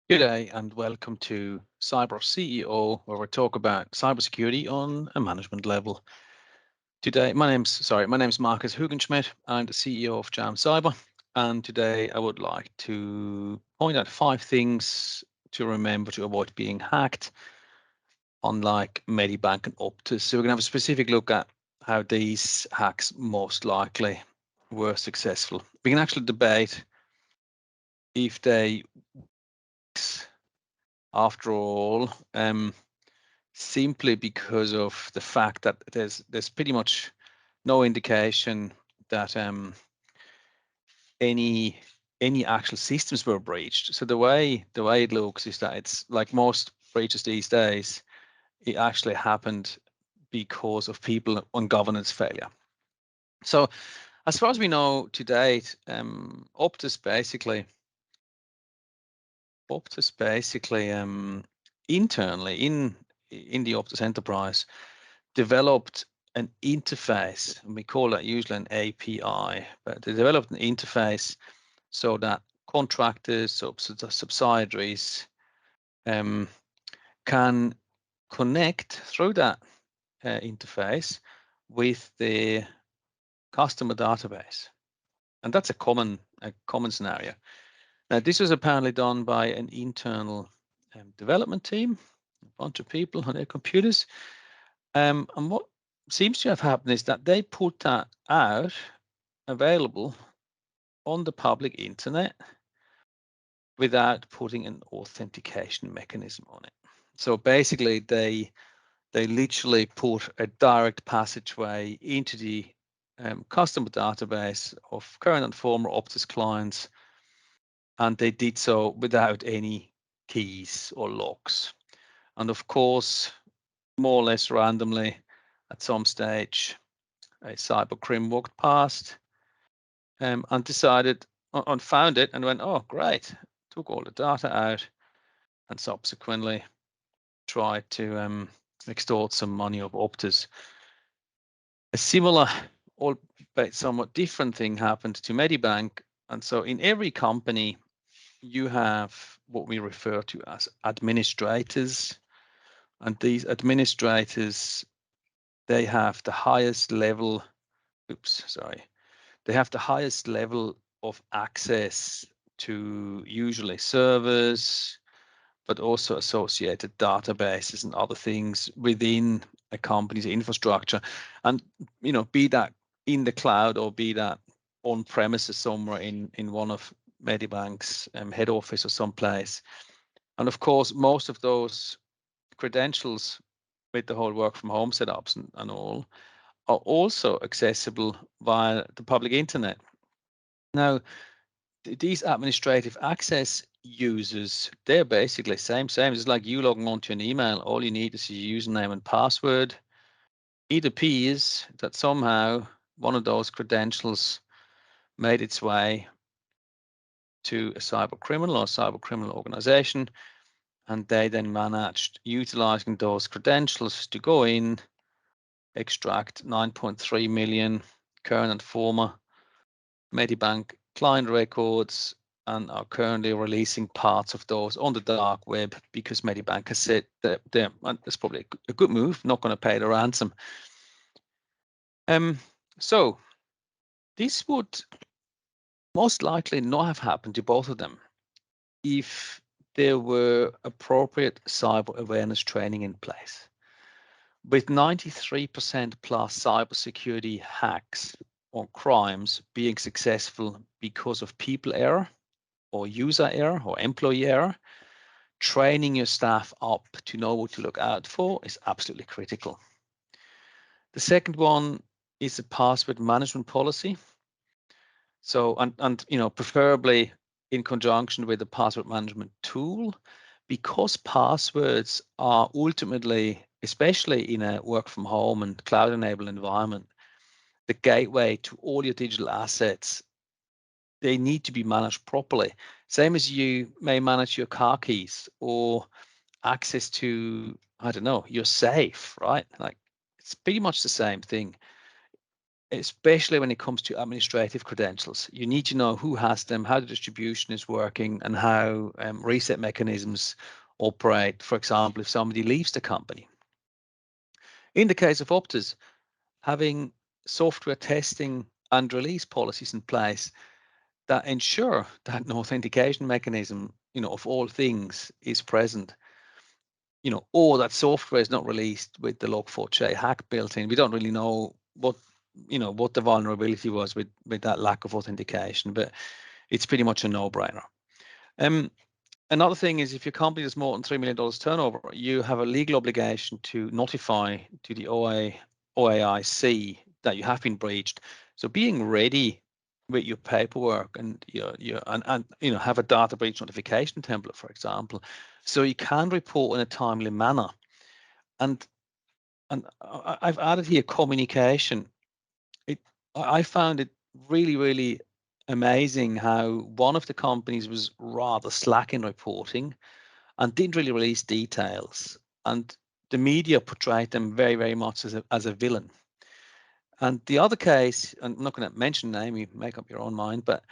Good day and welcome to Cyber CEO, where we talk about cybersecurity on a management level. Today, my name's Marcus Hugenschmidt. I'm the CEO of Jam Cyber, and today I would like to point out 5 things to remember to avoid being hacked, unlike Medibank and Optus. So we're going to have a specific look at how these hacks most likely were successful. We can actually debate if they, after all, simply because of the fact that there's pretty much no indication that any actual systems were breached. So the way it looks is that it's like most breaches these days, it actually happened because of people on governance failure. So as far as we know to date, Optus basically internally in the Optus enterprise developed an interface, and we call that usually an API, but they developed an interface so that contractors, subsidiaries can connect through that interface with the customer database. And that's a common scenario. Now, this was apparently done by an internal development team, a bunch of people on their computers. And what seems to have happened is that they put that out available on the public internet without putting an authentication mechanism on it. So basically, they literally put a direct passageway into the customer database of current and former Optus clients, and they did so without any keys or locks. And of course, more or less randomly, at some stage, a cybercrime walked past and decided and found it and went, oh, great, took all the data out and subsequently tried to extort some money of Optus. A similar, albeit somewhat different thing happened to Medibank. And so in every company, you have what we refer to as administrators. And these administrators, they have the highest level, they have the highest level of access to usually servers, but also associated databases and other things within a company's infrastructure. And, be that in the cloud or be that on premises somewhere in one of Medibank's head office or someplace. And of course, most of those credentials with the whole work from home setups and all are also accessible via the public internet. Now, these administrative access users, they're basically same. It's like you logging onto an email. All you need is your username and password. It appears that somehow one of those credentials made its way to a cyber criminal or cyber criminal organization, and they then managed utilizing those credentials to go in, extract 9.3 million current and former Medibank client records, and are currently releasing parts of those on the dark web because Medibank has said that that's probably a good move, not going to pay the ransom. So this would most likely not have happened to both of them if there were appropriate cyber awareness training in place. With 93% plus cybersecurity hacks or crimes being successful because of people error or user error or employee error, training your staff up to know what to look out for is absolutely critical. The second one is a password management policy. So, and preferably in conjunction with a password management tool, because passwords are ultimately, especially in a work from home and cloud enabled environment, the gateway to all your digital assets. They need to be managed properly. Same as you may manage your car keys or access to, I don't know, your safe, right? Like it's pretty much the same thing. especially when it comes to administrative credentials. You need to know who has them, how the distribution is working, and how reset mechanisms operate, for example, if somebody leaves the company. In the case of Optus, having software testing and release policies in place that ensure that an authentication mechanism, of all things, is present, or that software is not released with the Log4j hack built in. We don't really know what the vulnerability was with that lack of authentication, but it's pretty much a no-brainer. Another thing is, if your company has more than $3 million turnover, you have a legal obligation to notify to the OAIC that you have been breached. So being ready with your paperwork and have a data breach notification template, for example, so you can report in a timely manner. And I've added here communication. I found it really amazing how one of the companies was rather slack in reporting and didn't really release details, and the media portrayed them very much as a villain. And the other case, and I'm not going to mention the name, you make up your own mind, but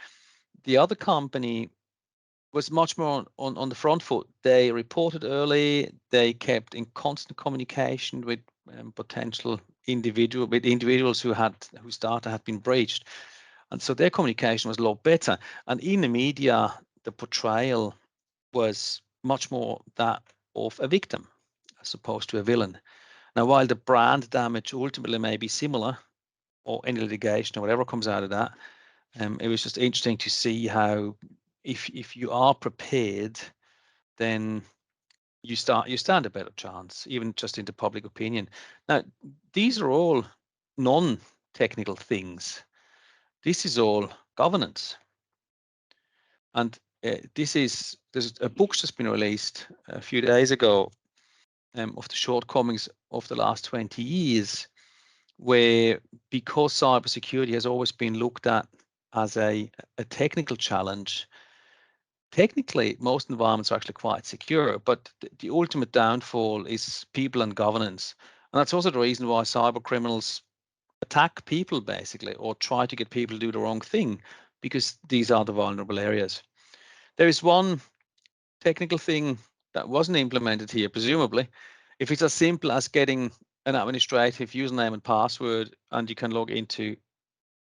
the other company was much more on the front foot. They reported early. They kept in constant communication with potential individuals whose data had been breached, and so their communication was a lot better. And in the media, the portrayal was much more that of a victim as opposed to a villain. Now, while the brand damage ultimately may be similar, or any litigation or whatever comes out of that, it was just interesting to see how if you are prepared, then you stand a better chance, even just into public opinion. Now, these are all non-technical things. This is all governance, and there's a book that's been released a few days ago of the shortcomings of the last 20 years, where, because cybersecurity has always been looked at as a technical challenge, technically most environments are actually quite secure, but the ultimate downfall is people and governance. And that's also the reason why cyber criminals attack people, basically, or try to get people to do the wrong thing, because these are the vulnerable areas. There is one technical thing that wasn't implemented here, presumably. If it's as simple as getting an administrative username and password, and you can log into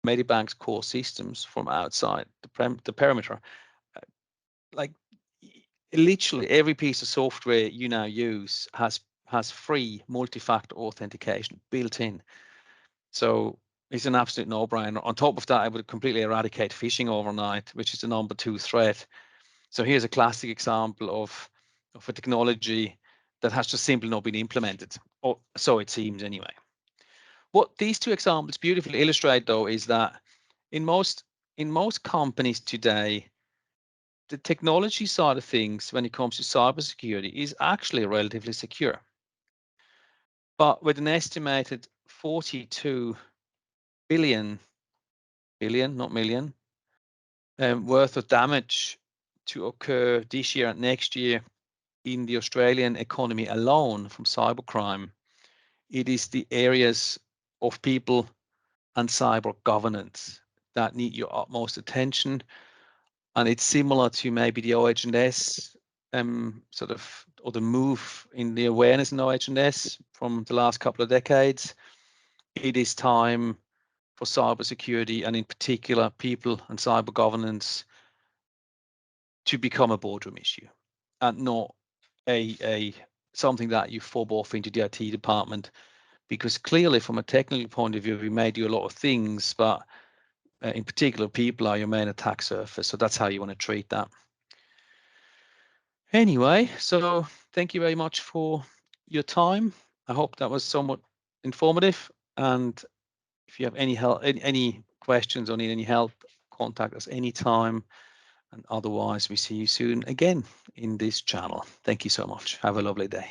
Medibank's core systems from outside the perimeter, like literally every piece of software you now use has free multi-factor authentication built in. So it's an absolute no-brainer. On top of that, I would completely eradicate phishing overnight, which is the number 2 threat. So here's a classic example of a technology that has just simply not been implemented, or so it seems anyway. What these two examples beautifully illustrate, though, is that in most companies today, the technology side of things when it comes to cybersecurity is actually relatively secure. But with an estimated 42 billion, not million, worth of damage to occur this year and next year in the Australian economy alone from cybercrime, it is the areas of people and cyber governance that need your utmost attention. And it's similar to maybe the OH&S or the move in the awareness in OH&S from the last couple of decades. It is time for cybersecurity, and in particular people and cyber governance, to become a boardroom issue and not a something that you fob off into the IT department, because clearly from a technical point of view, we may do a lot of things, but in particular, people are your main attack surface. So that's how you want to treat that. Anyway, so thank you very much for your time. I hope that was somewhat informative. And if you have any help, any questions or need any help, contact us anytime. And otherwise, we see you soon again in this channel. Thank you so much. Have a lovely day.